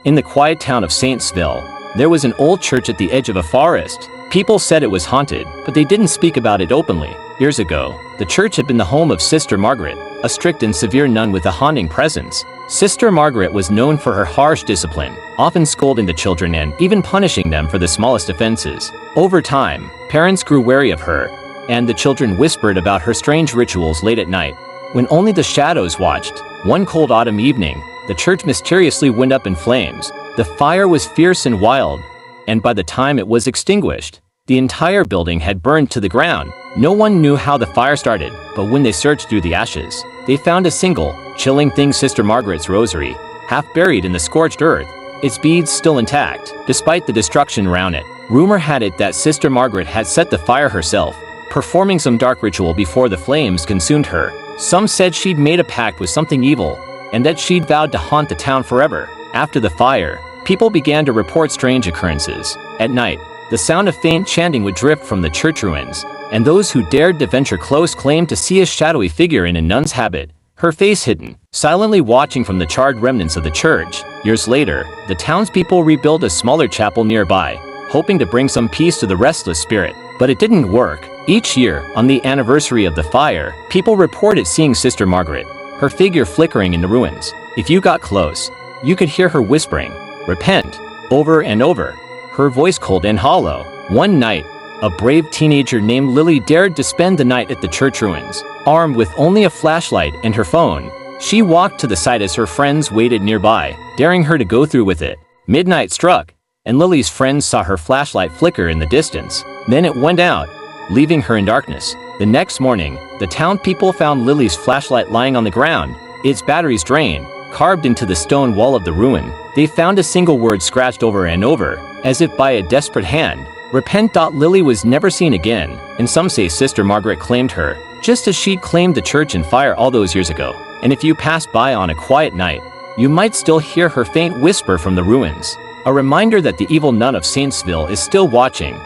In the quiet town of Saintsville, there was an old church at the edge of a forest. People said it was haunted, but they didn't speak about it openly. Years ago, the church had been the home of Sister Margaret, a strict and severe nun with a haunting presence. Sister Margaret was known for her harsh discipline, often scolding the children and even punishing them for the smallest offenses. Over time, parents grew wary of her, and the children whispered about her strange rituals late at night. When only the shadows watched, one cold autumn evening, the church mysteriously went up in flames. The fire was fierce and wild, and by the time it was extinguished, the entire building had burned to the ground. No one knew how the fire started, but when they searched through the ashes, they found a single, chilling thing: Sister Margaret's rosary, half buried in the scorched earth, its beads still intact, despite the destruction around it. Rumor had it that Sister Margaret had set the fire herself, performing some dark ritual before the flames consumed her. Some said she'd made a pact with something evil, and that she'd vowed to haunt the town forever. After the fire, people began to report strange occurrences. At night, the sound of faint chanting would drift from the church ruins, and those who dared to venture close claimed to see a shadowy figure in a nun's habit, her face hidden, silently watching from the charred remnants of the church. Years later, the townspeople rebuilt a smaller chapel nearby, hoping to bring some peace to the restless spirit. But it didn't work. Each year, on the anniversary of the fire, people reported seeing Sister Margaret, her figure flickering in the ruins. If you got close, you could hear her whispering, "Repent," over and over, her voice cold and hollow. One night, a brave teenager named Lily dared to spend the night at the church ruins. Armed with only a flashlight and her phone, she walked to the site as her friends waited nearby, daring her to go through with it. Midnight struck, and Lily's friends saw her flashlight flicker in the distance. Then it went out, leaving her in darkness. The next morning, the town people found Lily's flashlight lying on the ground, its batteries drained. Carved into the stone wall of the ruin, they found a single word scratched over and over, as if by a desperate hand: "Repent." Lily was never seen again, and some say Sister Margaret claimed her, just as she'd claimed the church in fire all those years ago. And if you passed by on a quiet night, you might still hear her faint whisper from the ruins, a reminder that the evil nun of Saintsville is still watching.